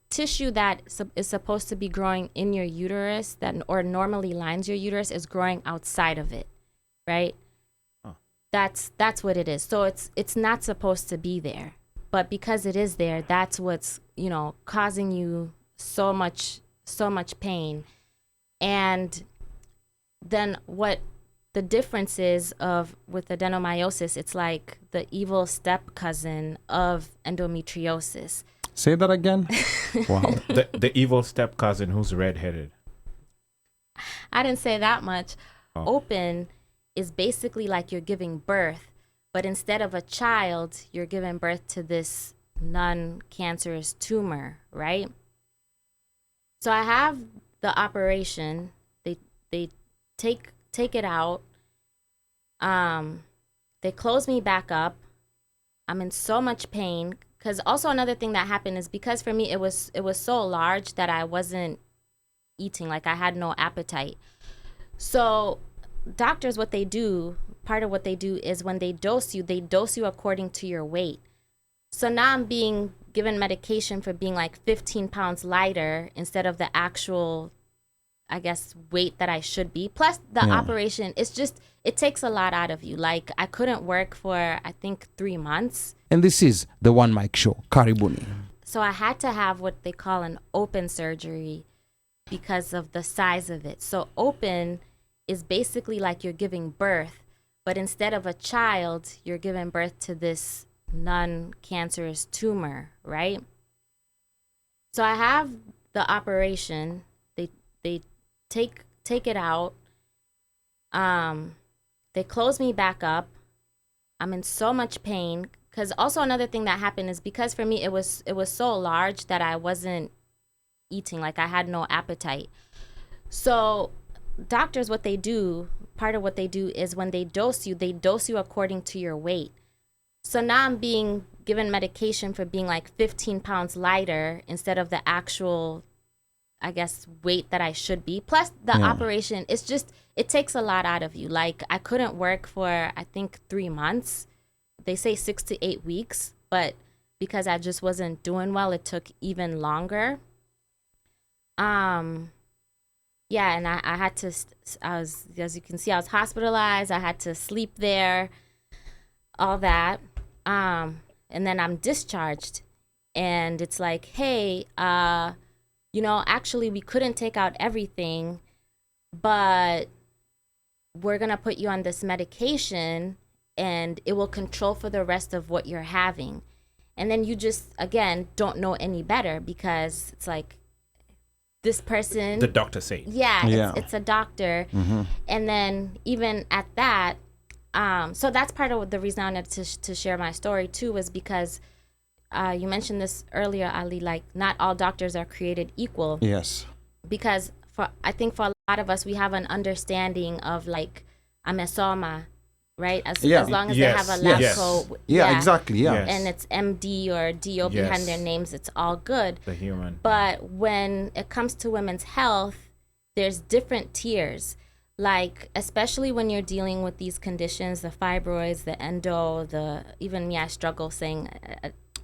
tissue that is supposed to be growing in your uterus or normally lines your uterus is growing outside of it, right? Oh. That's what it is. So it's not supposed to be there, but because it is there, that's what's causing you so much pain. And then what the difference is with adenomyosis, it's like the evil step cousin of endometriosis. Say that again. Wow. The evil step cousin who's redheaded. I didn't say that much. Oh. Open is basically like you're giving birth, but instead of a child, you're giving birth to this non-cancerous tumor, right? So I have the operation. They take it out. They close me back up. I'm in so much pain. Because also another thing that happened is because for me it was so large that I wasn't eating, like I had no appetite. So doctors, part of what they do is when they dose you according to your weight. So now I'm being given medication for being like 15 pounds lighter instead of the actual, I guess, weight that I should be. Plus the operation, it takes a lot out of you. Like I couldn't work for, I think, 3 months. And this is the One Mic Show, Karibuni. So I had to have what they call an open surgery because of the size of it. So open is basically like you're giving birth, but instead of a child, you're giving birth to this non-cancerous tumor, right? So I have the operation. They take it out. They close me back up. I'm in so much pain. Because also another thing that happened is because for me it was so large that I wasn't eating, like I had no appetite. So doctors, part of what they do is when they dose you according to your weight. So now I'm being given medication for being like 15 pounds lighter instead of the actual, I guess, weight that I should be. Plus the operation, it takes a lot out of you. Like I couldn't work for, I think, 3 months. They say 6 to 8 weeks, but because I just wasn't doing well, it took even longer. And I had to, as you can see, I was hospitalized. I had to sleep there, all that. And then I'm discharged. And it's like, hey, actually we couldn't take out everything, but we're going to put you on this medication and it will control for the rest of what you're having. And then you just, again, don't know any better because it's like this person. The doctor say. Yeah. It's a doctor. Mm-hmm. And then even at that, so that's part of the reason I wanted to share my story too, was because you mentioned this earlier, Ali, like not all doctors are created equal. Yes. Because I think for a lot of us, we have an understanding of like a mesoma, right? As long as they have a lab coat. Yeah, exactly. Yeah. Yes. And it's MD or DO behind their names, it's all good. The human. But when it comes to women's health, there's different tiers. Like, especially when you're dealing with these conditions, the fibroids, the even me, I struggle saying...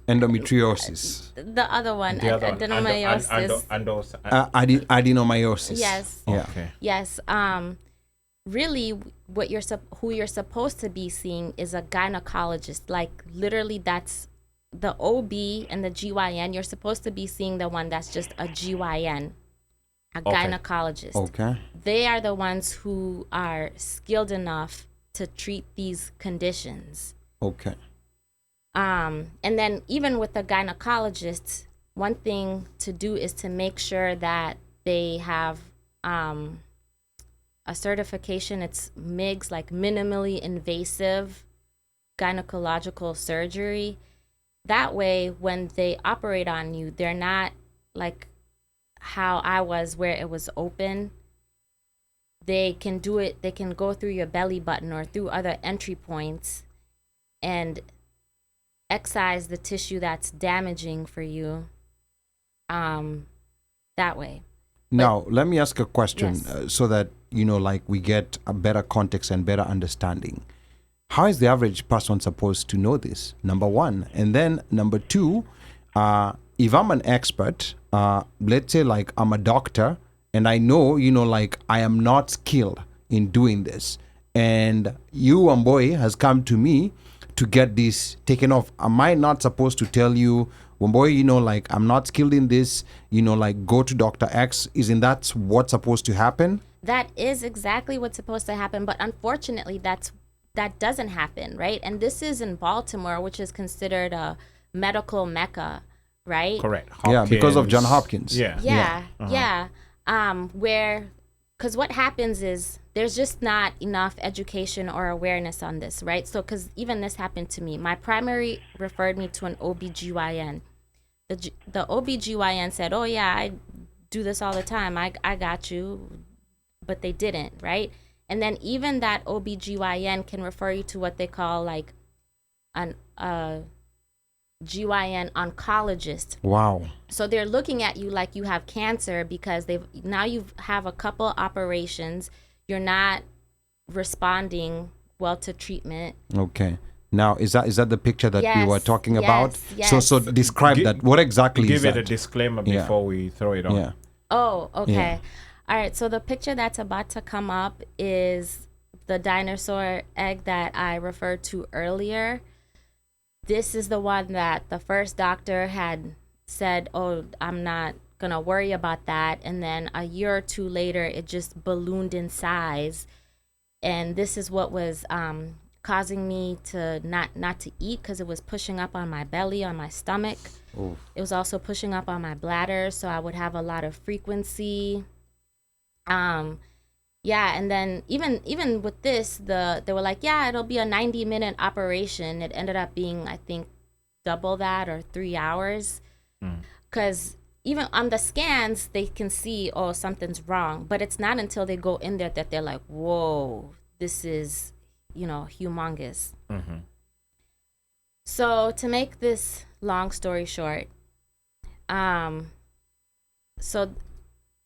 endometriosis. The other one, adenomyosis. Adenomyosis. Yes. Yeah. Okay. Yes. Really, who you're supposed to be seeing is a gynecologist. Like literally, that's the OB and the GYN. You're supposed to be seeing the one that's just a GYN, gynecologist. Okay. They are the ones who are skilled enough to treat these conditions. Okay. And then even with the gynecologists, one thing to do is to make sure that they have a certification. It's MIGS, like minimally invasive gynecological surgery. That way, when they operate on you, they're not like how I was, where it was open. They can do it, they can go through your belly button or through other entry points and excise the tissue that's damaging for you that way. Now, let me ask a question Yes. So that, like we get a better context and better understanding. How is the average person supposed to know this? Number one. And then number two, if I'm an expert, let's say like I'm a doctor and I know, like I am not skilled in doing this, and you, Wamboy, has come to me to get this taken off. Am I not supposed to tell you, Wamboy, like I'm not skilled in this, like go to Dr. X? Isn't that what's supposed to happen? That is exactly what's supposed to happen, but unfortunately that doesn't happen, right? And this is in Baltimore, which is considered a medical mecca, right? Correct. Yeah, because of Hopkins. John Hopkins. Yeah. Where, because what happens is there's just not enough education or awareness on this, right? So, because even this happened to me. My primary referred me to an OBGYN. The OBGYN said, oh yeah, I do this all the time. I got you. But they didn't, right? And then even that OBGYN can refer you to what they call like an GYN oncologist. Wow. So they're looking at you like you have cancer because you have a couple operations. You're not responding well to treatment. Okay. Now, is that the picture that we were talking about? Yes. So describe that. What exactly is that? Give it a disclaimer before we throw it on. Yeah. Oh, okay. Yeah. All right. So the picture that's about to come up is the dinosaur egg that I referred to earlier. This is the one that the first doctor had said, oh, I'm not going to worry about that. And then a year or two later, it just ballooned in size. And this is what was causing me to not to eat, because it was pushing up on my belly, on my stomach. Oof. It was also pushing up on my bladder, so I would have a lot of frequency. Yeah, and then even with this, they were like, yeah, it'll be a 90-minute operation. It ended up being, I think, double that, or 3 hours. Because even on the scans, they can see, oh, something's wrong. But it's not until they go in there that they're like, whoa, this is, humongous. Mm-hmm. So to make this long story short,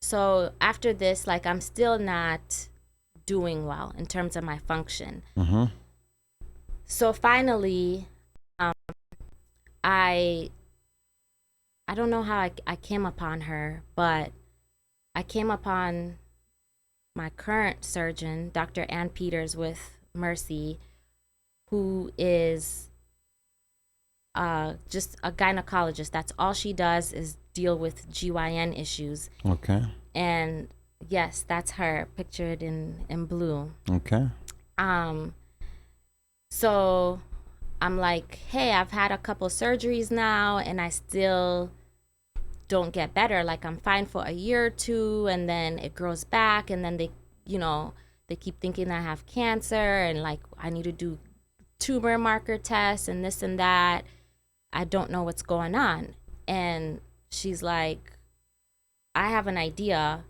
so after this, like, I'm still not doing well in terms of my function. Mm-hmm. So finally, I don't know how I came upon her, but I came upon my current surgeon, Dr. Ann Peters with Mercy, who is just a gynecologist. That's all she does is deal with GYN issues. Okay. And yes, that's her, pictured in blue. Okay. So I'm like, hey, I've had a couple surgeries now and I still don't get better. Like, I'm fine for a year or two and then it grows back, and then they keep thinking I have cancer, and like I need to do tumor marker tests and this and that. I don't know what's going on. And she's like, I have an idea,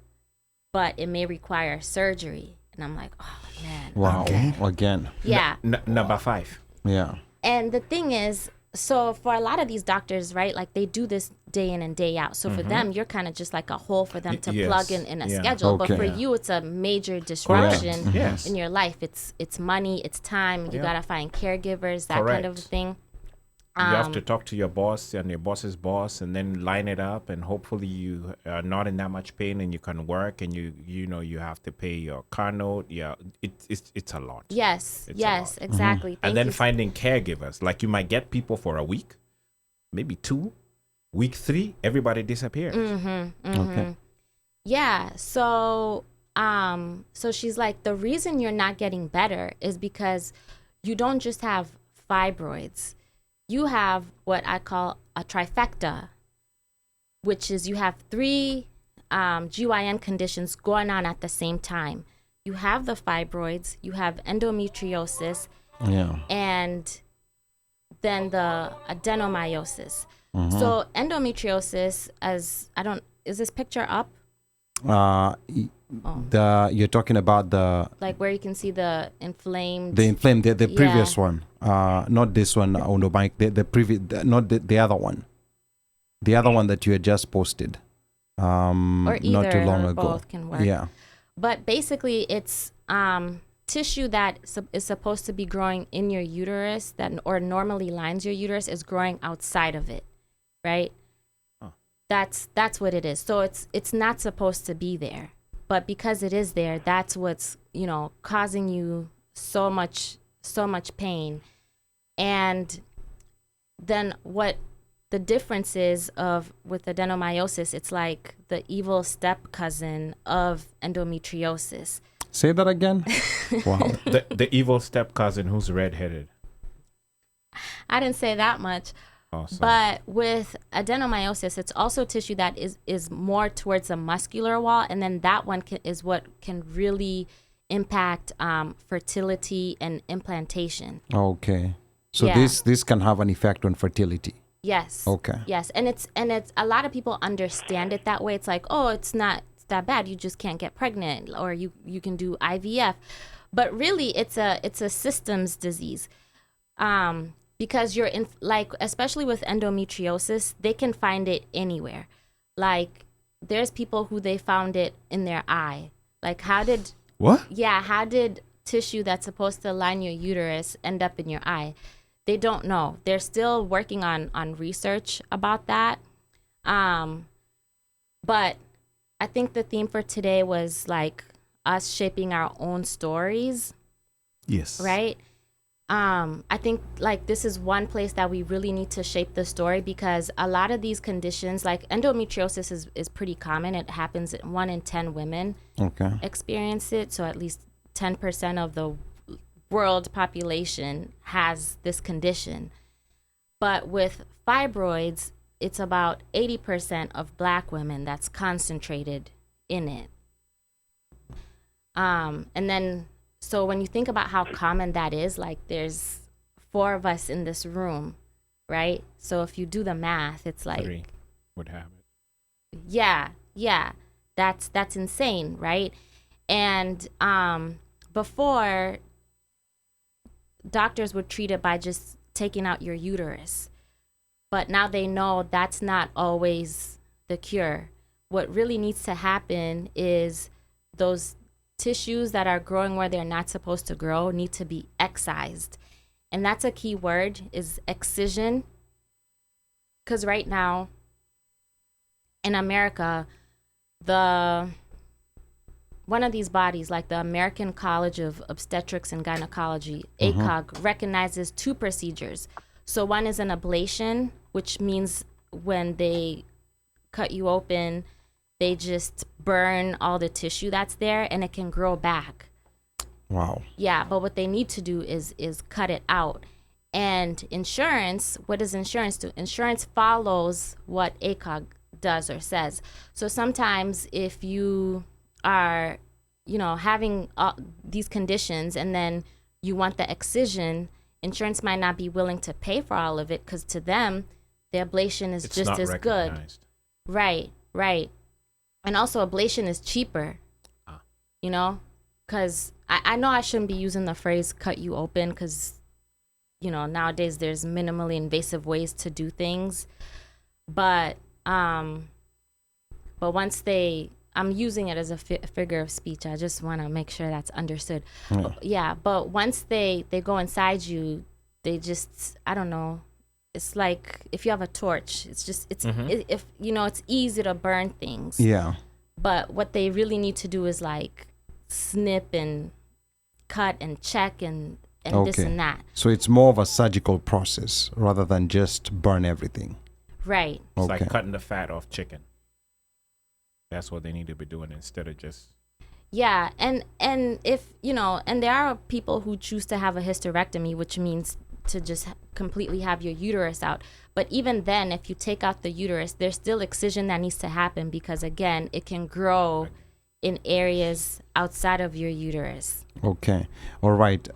but it may require surgery. And I'm like, oh man. Wow. Okay. Again. Yeah. Number 5. Yeah. And the thing is, so for a lot of these doctors, right, like they do this day in and day out. So for them, you're kind of just like a hole for them to plug in a schedule. Okay. But for you, it's a major disruption Correct. Yes. in your life. It's money, it's time. You gotta find caregivers, that kind of Correct. thing. You have to talk to your boss and your boss's boss, and then line it up, and hopefully you are not in that much pain and you can work, and you have to pay your car note. Yeah, it's a lot. Yes, It's a yes, lot. exactly. And Thank then you. finding caregivers. Like, you might get people for a week, maybe 2. Week 3, everybody disappears. Okay. Yeah. So she's like, the reason you're not getting better is because you don't just have fibroids. You have what I call a trifecta, which is you have 3 GYN conditions going on at the same time. You have the fibroids, you have endometriosis, Yeah. and then the adenomyosis. So endometriosis, is this picture up? You're talking about the Like where you can see the inflamed. the previous one, not this one on the mic. The previous, not the other one. The other one that you had just posted, or either, not too long or ago. both can work. Yeah. But basically, it's tissue that is supposed to be growing in your uterus, or normally lines your uterus, is growing outside of it, right? That's what it is. So it's not supposed to be there, but because it is there, that's what's, causing you so much pain. And then what the difference is of with adenomyosis, it's like the evil step cousin of endometriosis. Say that again. Wow. The evil step cousin who's redheaded. I didn't say that much. Awesome. But with adenomyosis, it's also tissue that is more towards the muscular wall, and then that one is what can really impact fertility and implantation. Okay. So Yeah. this can have an effect on fertility. Yes. Okay. Yes, and it's a lot of people understand it that way. It's like, oh, it's not that bad. You just can't get pregnant, or you can do IVF, but really, it's a systems disease. Because you're in, like, especially with endometriosis, they can find it anywhere. Like, there's people who they found it in their eye. Like, how did tissue that's supposed to line your uterus end up in your eye? They don't know. They're still working on research about that. But I think the theme for today was like us shaping our own stories. Yes. Right? I think like this is one place that we really need to shape the story, because a lot of these conditions, like endometriosis is pretty common. It happens, 1 in 10 women experience it. So at least 10% of the world population has this condition. But with fibroids, it's about 80% of Black women that's concentrated in it. And then, so when you think about how common that is, like there's 4 of us in this room, right? So if you do the math, it's like 3 would have it. Yeah, that's insane, right? And before, doctors would treat it by just taking out your uterus, but now they know that's not always the cure. What really needs to happen is those tissues that are growing where they're not supposed to grow need to be excised. And that's a key word, is excision. Because right now in America, one of these bodies, like the American College of Obstetrics and Gynecology, ACOG, recognizes 2 procedures. So one is an ablation, which means when they cut you open, they just burn all the tissue that's there and it can grow back. Wow. Yeah, but what they need to do is cut it out. And insurance, what does insurance do? Insurance follows what ACOG does or says. So sometimes if you are, having these conditions and then you want the excision, insurance might not be willing to pay for all of it, because to them, the ablation is just as good. Right. And also ablation is cheaper, because I know I shouldn't be using the phrase cut you open, because, nowadays there's minimally invasive ways to do things. But once I'm using it as a figure of speech. I just want to make sure that's understood. Yeah, but once they go inside you, they just, I don't know. It's like if you have a torch, it's easy to burn things. Yeah. But what they really need to do is like snip and cut and check and this and that. So it's more of a surgical process rather than just burn everything. Right. It's like cutting the fat off chicken. That's what they need to be doing instead of just... Yeah, and if, and there are people who choose to have a hysterectomy, which means to just completely have your uterus out. But even then, if you take out the uterus, there's still excision that needs to happen, because again, it can grow in areas outside of your uterus. Okay. All right.